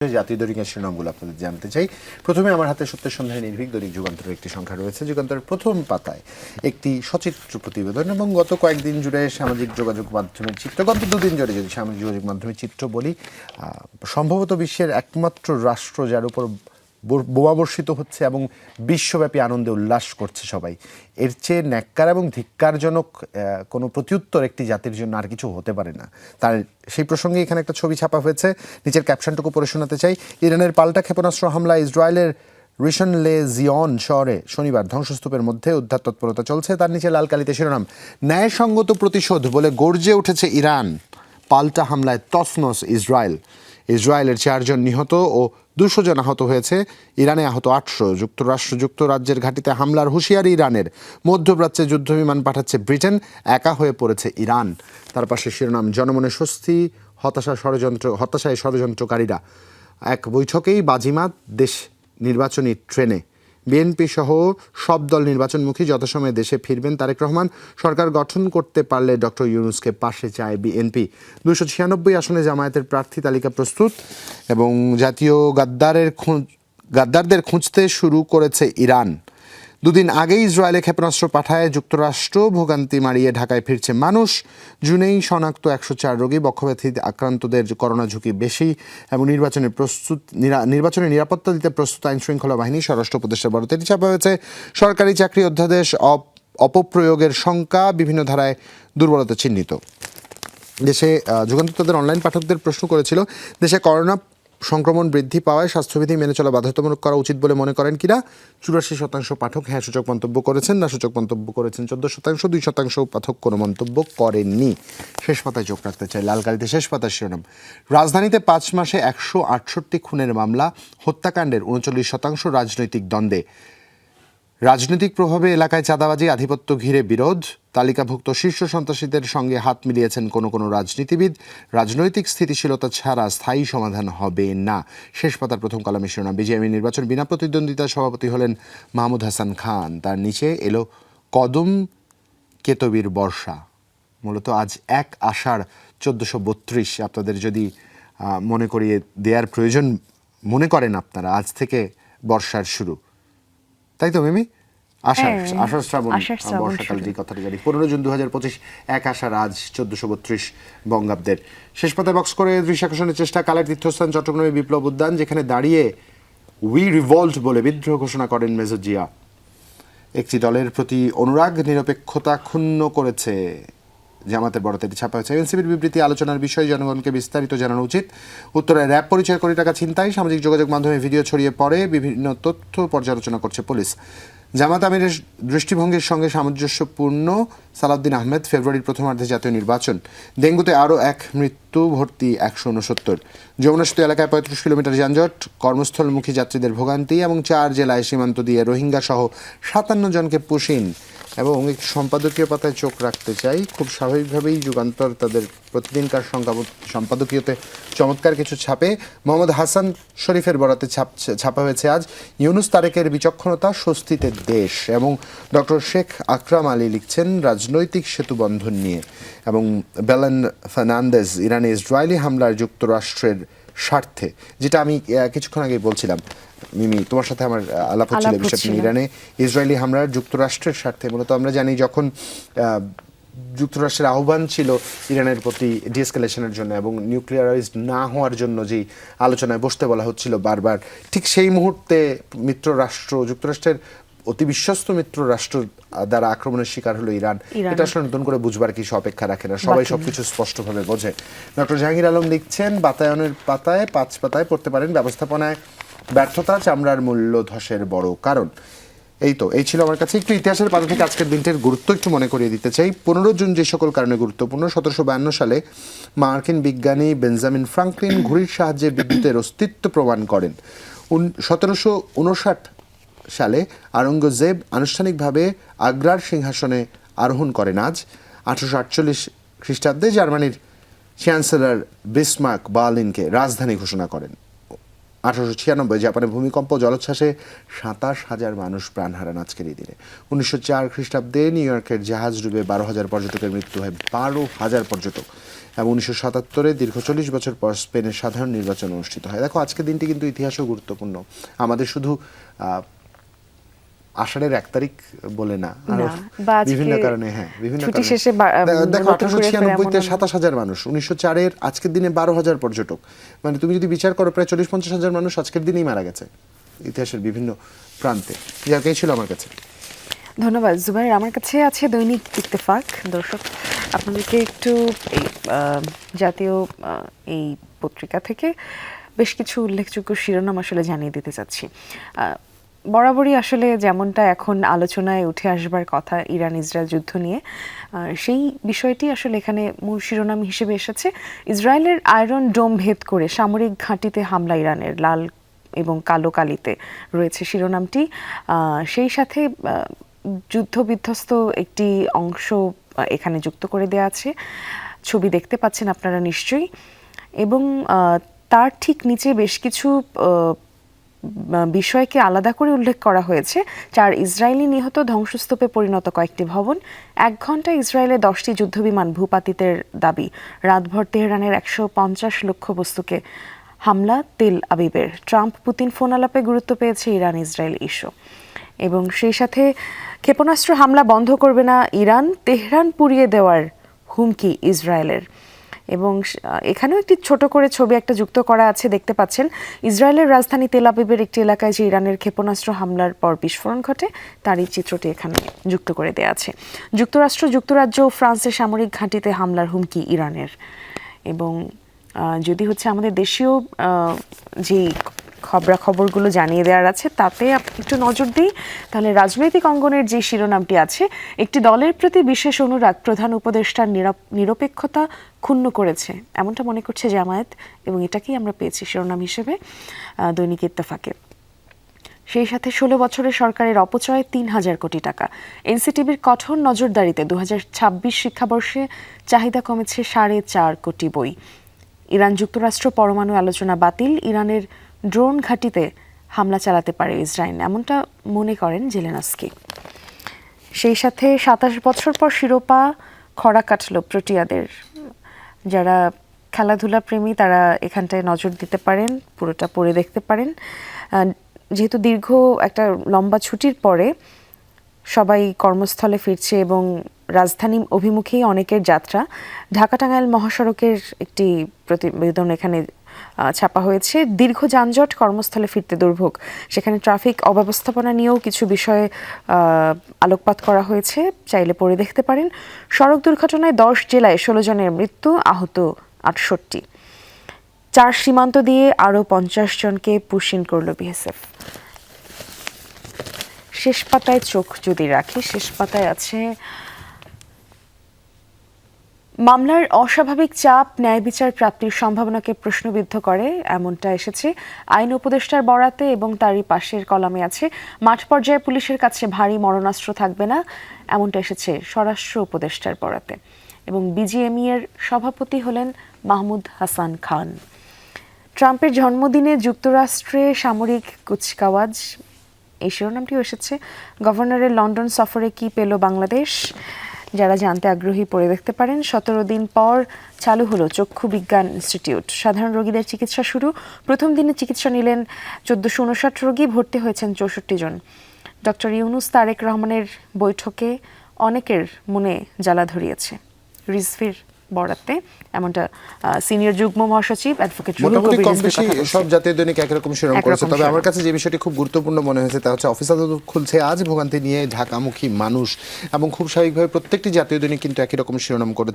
জাতীয় দৈনিকের শিরোনামগুলো আপনাদের জানতে চাই। প্রথমে আমার হাতে সত্যের সন্ধানে নির্ভীক দৈনিক যুগান্তরের একটি সংখ্যা রয়েছে। যুগান্তরের প্রথম পাতায় একটি সচিত্র প্রতিবেদন এবং গত কয়েকদিন জুড়ে সামাজিক যোগাযোগ মাধ্যমের চিত্র, গত দুদিন জুড়ে যদি সামাজিক যোগাযোগ মাধ্যমের চিত্র বলি, সম্ভবত বিশ্বের একমাত্র রাষ্ট্র যার উপর বোমাবর্ষিত হচ্ছে এবং বিশ্বব্যাপী আনন্দে উল্লাস করছে সবাই, এর চেয়ে ন্যাক্কার এবং ধিক্কারজনক কোনো প্রত্যুত্তর একটি জাতির জন্য আর কিছু হতে পারে না। তার সেই প্রসঙ্গে এখানে একটা ছবি ছাপা হয়েছে, নিচের ক্যাপশনটুকু পড়ে শোনাতে চাই। ইরানের পাল্টা ক্ষেপণাস্ত্র হামলা ইসরায়েলের রিশন লে জিয়ন শহরে শনিবার ধ্বংসস্তূপের মধ্যে উদ্ধার তৎপরতা চলছে। তার নিচে লাল কালিতে শিরোনাম, ন্যায়সঙ্গত প্রতিশোধ বলে গর্জে উঠেছে ইরান, পাল্টা হামলায় তছনছ ইসরায়েল। ইসরায়েলের 4 জন নিহত ও 200 জন আহত হয়েছে, ইরানে আহত 800। যুক্তরাজ্যের ঘাঁটিতে হামলার হুঁশিয়ারি ইরানের, মধ্যপ্রাচ্যে যুদ্ধবিমান পাঠাচ্ছে ব্রিটেন, একা হয়ে পড়েছে ইরান। তার পাশে শিরোনাম, জনমনে স্বস্তি, হতাশায় ষড়যন্ত্রকারীরা। এক বৈঠকেই বাজিমাত দেশ নির্বাচনী ট্রেনে। বিএনপি সহ সব দল নির্বাচনমুখী, যথাসময়ে দেশে ফিরবেন তারেক রহমান। সরকার গঠন করতে পারলে ডক্টর ইউনূসকে পাশে চায় বিএনপি। 296 আসনে জামায়াতের প্রার্থী তালিকা প্রস্তুত এবং জাতীয় গাদ্দারদের খুঁজতে শুরু করেছে ইরান। দুদিন আগেই ইসরায়েলে ক্ষেপণাস্ত্র পাঠায় যুক্তরাষ্ট্র, ভোগান্তি মারিয়ে ঢাকায় ফিরছে মানুষ। জুনেই শনাক্ত 104 রোগী, বক্ষব্যাধিতে আক্রান্তদের করোনা ঝুঁকি বেশি এবং নির্বাচনে নিরাপত্তা দিতে প্রস্তুত আইনশৃঙ্খলা বাহিনী। স্বরাষ্ট্র উপদেষ্টার বরাতে ছাপা হয়েছে। সরকারি চাকরি অধ্যাদেশ অপপ্রয়োগের শঙ্কা, বিভিন্ন ধারায় দুর্বলতা চিহ্নিত। দেশে যুগান্তর তাদের অনলাইন পাঠকদের প্রশ্ন করেছিল, দেশে করোনা সংক্রমণ বৃদ্ধি পাওয়ায় স্বাস্থ্যবিধি মেনে চলা বাধ্যতামূলক করা উচিত বলে মনে করেন কিনা। 84% পাঠক হ্যাঁ সূচক মন্তব্য করেছেন, না সূচক মন্তব্য করেছেন 14%, 2% পাঠক কোনো মন্তব্য করেননি। শেষ পাতায় চোখ রাখতে চাই, লাল কালিতে শেষ পাতার শিরোনাম, রাজধানীতে 5 মাসে 168 খুনের মামলা, হত্যাকাণ্ডের 39% রাজনৈতিক দ্বন্দ্বে। রাজনৈতিক প্রভাবে এলাকায় চাঁদাবাজি, আধিপত্য ঘিরে বিরোধ, তালিকাভুক্ত শীর্ষ সন্ত্রাসীদের সঙ্গে হাত মিলিয়েছেন কোনো রাজনীতিবিদ। রাজনৈতিক স্থিতিশীলতা ছাড়া স্থায়ী সমাধান হবে না। শেষ পাতার প্রথম কলামে শিরোনাম, বিজেপি নির্বাচন বিনা প্রতিদ্বন্দ্বিতার সভাপতি হলেন মাহমুদ হাসান খান। তার নিচে এলো কদম কেতবীর বর্ষা। মূলত আজ 1 আষাঢ় 1432। আপনাদের যদি মনে করিয়ে দেওয়ার প্রয়োজন মনে করেন আপনারা, আজ থেকে বর্ষার শুরু, তাই তো মিমি? আষাঢ় শ্রাবণ বর্ষাকাল, যে কথাটি জানি। 15 জুন 2025, 1 আষাঢ় আজ 1432 বঙ্গাব্দের। শেষ পাতায় বক্স করে দৃশ্য আকর্ষণের চেষ্টা, কালের তীর্থস্থান চট্টগ্রামে বিপ্লব উদ্যান, যেখানে দাঁড়িয়ে উই রিভল্ট বলে বিদ্রোহ ঘোষণা করেন মেজর জিয়া। একটি দলের প্রতি অনুরাগ, নিরপেক্ষতা ক্ষুণ্ণ করেছে জামাতের বরাতে ছাপা হয়েছে। এনসিপির বিবৃতি আলোচনার বিষয়ে জনগণকে বিস্তারিত জানানো উচিত। উত্তরে র্যাব পরিচয় কোটি টাকা ছিনতাই, সামাজিক যোগাযোগ মাধ্যমে ভিডিও ছড়িয়ে পড়ে, বিভিন্ন তথ্য পর্যালোচনা করছে পুলিশ। জামাত আমিরের দৃষ্টিভঙ্গির সঙ্গে সামঞ্জস্যপূর্ণ, সালাউদ্দিন আহমেদ। ফেব্রুয়ারির প্রথমার্ধে জাতীয় নির্বাচন। ডেঙ্গুতে আরও 1 মৃত্যু, ভর্তি 169। যমুনা সেতু এলাকায় 35 কিলোমিটার যানজট, কর্মস্থলমুখী যাত্রীদের ভোগান্তি এবং 4 জেলায় সীমান্ত দিয়ে রোহিঙ্গা সহ 57 জনকে পুশিন। এবং একটি সম্পাদকীয় পাতায় চোখ রাখতে চাই। খুব স্বাভাবিকভাবেই যুগান্তর তাদের প্রতিদিনকার সম্পাদকীয়তে চমৎকার কিছু ছাপে। মোহাম্মদ হাসান শরীফের বরাতে ছাপা হয়েছে আজ, ইউনূস তারেকের বিচক্ষণতা, স্বস্তিতে দেশ। এবং ডক্টর শেখ আকরাম আলী লিখছেন রাজনৈতিক সেতু বন্ধন নিয়ে। এবং বেলেন ফার্নান্দেজ, ইরানে ইসরায়েলি হামলার যুক্তরাষ্ট্রের স্বার্থে, যেটা আমি কিছুক্ষণ আগে বলছিলাম মিমি, তোমার সাথে আমার আলাপ হচ্ছিল বিষয়টি, ইরানে ইসরায়েলি হামলার যুক্তরাষ্ট্রের স্বার্থে। মূলত আমরা জানি যখন যুক্তরাষ্ট্রের আহ্বান ছিল ইরানের প্রতি ডিএসকেলেশনের জন্য এবং নিউক্লিয়ারাইজড না হওয়ার জন্য যেই আলোচনায় বসতে বলা হচ্ছিল বারবার, ঠিক সেই মুহূর্তে মিত্র রাষ্ট্র, যুক্তরাষ্ট্রের অতি বিশ্বস্ত মিত্র রাষ্ট্র দ্বারা আক্রমণের শিকার হলো ইরান। এটা আসলে নতুন করে বুঝবার কিছু অপেক্ষা রাখে না, সবাই সবকিছু স্পষ্টভাবে বোঝে। ডক্টর জাহাঙ্গীর আলম লিখছেন, বাতায়নের পাতায় 5 পাতায় পড়তে পারেন, ব্যবস্থাপনায় ব্যর্থতা চামড়ার মূল্য ধসের বড় কারণ। এই ছিল আমার কাছে। একটু ইতিহাসের পাতা থেকে আজকের দিনটির গুরুত্ব একটু মনে করিয়ে দিতে চাই। 15 জুন যে সকল কারণে গুরুত্বপূর্ণ, 1752 সালে মার্কিন বিজ্ঞানী বেঞ্জামিন ফ্রাঙ্কলিন ঘুড়ির সাহায্যে বিদ্যুতের অস্তিত্ব প্রমাণ করেন। 1759 সালে আওরঙ্গজেব আনুষ্ঠানিকভাবে আগ্রার সিংহাসনে আরোহণ করেন আজ। 1848 খ্রিস্টাব্দে জার্মানির চ্যান্সেলর বিসমার্ক বার্লিনকে রাজধানী ঘোষণা করেন। 1896 জাপানে ভূমিকম্প জলোচ্ছ্বাসে 27,000 মানুষ প্রাণ হারান আজকের এই দিনে। 1904 খ্রিস্টাব্দে নিউ ইয়র্কের জাহাজ ডুবে 12,000 পর্যটকের মৃত্যু হয়, 12,000 পর্যটক। এবং 1977 দীর্ঘ 40 বছর পর স্পেনের সাধারণ নির্বাচন অনুষ্ঠিত হয়। দেখো, আজকের দিনটি কিন্তু ইতিহাসও গুরুত্বপূর্ণ। আমাদের শুধু আষাঢ়ের 1 তারিখ বলে না, বিভিন্ন কারণে, বিভিন্ন কারণে। দেখো, 1896-তে 27,000 মানুষ, 1904-এর আজকের দিনে 12,000 পর্যটক। মানে তুমি যদি বিচার করো, প্রায় 40-50 হাজার মানুষ আজকের দিনেই মারা গেছে ইতিহাসের বিভিন্ন প্রান্তে। যাকে ছিল আমার কাছে। ধন্যবাদ জুবাইর। আমার কাছে আছে দৈনিক ইত্তেফাক। দর্শক, আপনাদেরকে একটু জাতীয় এই পত্রিকা থেকে বেশ কিছু উল্লেখযোগ্য শিরোনাম আসলে জানিয়ে দিতে চাচ্ছি। বরাবরই আসলে যেমনটা এখন আলোচনায় উঠে আসবার কথা ইরান ইসরায়েল যুদ্ধ নিয়ে, সেই বিষয়টি আসলে এখানে মূল শিরোনাম হিসেবে এসেছে। ইসরায়েলের আয়রন ডোম ভেদ করে সামরিক ঘাঁটিতে হামলা ইরানের, লাল এবং কালো কালিতে রয়েছে শিরোনামটি। সেই সাথে যুদ্ধ বিধ্বস্ত একটি অংশ এখানে যুক্ত করে দেওয়া আছে, ছবি দেখতে পাচ্ছেন আপনারা নিশ্চয়ই। এবং তার ঠিক নিচে বেশ কিছু বিষয়কে আলাদা করে উল্লেখ করা হয়েছে। 4 ইসরায়েলি নিহত, ধ্বংসস্তূপে পরিণত কয়েকটি ভবন, 1 ঘন্টা ইসরায়েলে 10টি যুদ্ধবিমান ভূপাতিতের দাবি, রাতভর তেহরানের 150 লক্ষ্যবস্তুকে হামলা তেল আবিবের, ট্রাম্প পুতিন ফোন আলাপে গুরুত্ব পেয়েছে ইরান ইসরায়েল ইস্যু। এবং সেই সাথে ক্ষেপণাস্ত্র হামলা বন্ধ করবে না ইরান, তেহরান পুড়িয়ে দেওয়ার হুমকি ইসরায়েলের। এবং এখানেও একটি ছোট করে ছবি একটা যুক্ত করা আছে, দেখতে পাচ্ছেন। ইসরায়েলের রাজধানী তেল আবিবের একটি এলাকায় যে ইরানের ক্ষেপণাস্ত্র হামলার পর বিস্ফোরণ ঘটে, তারই চিত্রটি এখানে যুক্ত করে দেওয়া আছে। যুক্তরাষ্ট্র, যুক্তরাজ্য ও ফ্রান্সের সামরিক ঘাঁটিতে হামলার হুমকি ইরানের। এবং যদি হচ্ছে আমাদের দেশীয় যে খবরগুলো জানিয়ে দেওয়ার আছে তাতে একটু নজর দিই, তাহলে রাজনৈতিক অঙ্গনের যে শিরোনামটি আছে, একটি দলের প্রতি বিশেষ অনুরাগ প্রধান উপদেষ্টার নিরপেক্ষতা ক্ষুণ্ণ করেছে, এমনটা মনে করছে জামায়াত। এবং এটাকেই আমরা পেয়েছি শিরোনাম হিসেবে দৈনিক ইত্তেফাকে। সেই সাথে 16 বছরের সরকারের অপচয়ে 3,000 কোটি টাকা। এনসিটিবির কঠোর নজরদারিতে 2026 শিক্ষাবর্ষে চাহিদা কমেছে 4.5 কোটি বই। ইরান যুক্তরাষ্ট্র পরমাণু আলোচনা বাতিল, ইরানের ড্রোন ঘাঁটিতে হামলা চালাতে পারে ইসরায়েল, এমনটা মনে করেন জেলেনস্কি। সেই সাথে 27 বছর পর শিরোপা খরা কাটল প্রোটিয়াদের। যারা খেলাধুলা প্রেমী তারা এখানটায় নজর দিতে পারেন, পুরোটা পড়ে দেখতে পারেন। যেহেতু দীর্ঘ একটা লম্বা ছুটির পরে সবাই কর্মস্থলে ফিরছে এবং রাজধানী অভিমুখেই অনেকের যাত্রা, ঢাকা টাঙ্গাইল মহাসড়কের একটি প্রতিবেদন এখানে ছাপা হয়েছে। দীর্ঘ যানজট, কর্মস্থলে ফিরতে দুর্ভোগ, সেখানে ট্রাফিক অব্যবস্থাপনা নিয়েও কিছু বিষয়ে আলোকপাত করা হয়েছে, চাইলে পড়ে দেখতে পারেন। সড়ক দুর্ঘটনায় 10 জেলায় 16 জনের মৃত্যু, আহত 68। 4 সীমান্ত দিয়ে আরও 50 জনকে পুশিন করল বিএসএফ। শেষ পাতায় চোখ যদি রাখি, শেষ পাতায় আছে মামলার অস্বাভাবিক চাপ ন্যায় বিচার প্রাপ্তির সম্ভাবনাকে প্রশ্নবিদ্ধ করে, এমনটা এসেছে আইন উপদেষ্টার বরাতে। এবং তারই পাশের কলামে আছে মাঠ পর্যায়ে পুলিশের কাছে ভারী মরণাস্ত্র থাকবে না, এমনটা এসেছে স্বরাষ্ট্র উপদেষ্টার বরাতে। এবং বিজিএমই এর সভাপতি হলেন মাহমুদ হাসান খান। ট্রাম্পের জন্মদিনে যুক্তরাষ্ট্রে সামরিক কুচকাওয়াজ, এই শিরোনামটিও এসেছে। গভর্নরের লন্ডন সফরে কি পেল বাংলাদেশ, যারা জানতে আগ্রহী পড়ে দেখতে পারেন। 17 দিন পর চালু হলো চক্ষু বিজ্ঞান ইনস্টিটিউট, সাধারণ রোগীদের চিকিৎসা শুরু। প্রথম দিনে চিকিৎসা নিলেন 1459 রোগী, ভর্তি হয়েছেন 64 জন। ডক্টর ইউনুস তারেক রহমানের বৈঠকে অনেকের মনে জ্বালা ধরিয়েছে রিজভির বরাতে, এমনটা সিনিয়র যুগ্ম মহাসচিব অ্যাডভোকেট মোটামুটি কম বেশি সব জাতীয় দৈনিক একরকম শিরোনাম করেছে। তবে আমার কাছে যে বিষয়টি খুব গুরুত্বপূর্ণ মনে হয়েছে তা হচ্ছে অফিস আদালত খুলছে আজ, ভোগান্তি নিয়ে ঢাকামুখী মানুষ, এবং খুব স্বাভাবিকভাবে প্রত্যেকটি জাতীয় দৈনিক কিন্তু একই রকম শিরোনাম করে।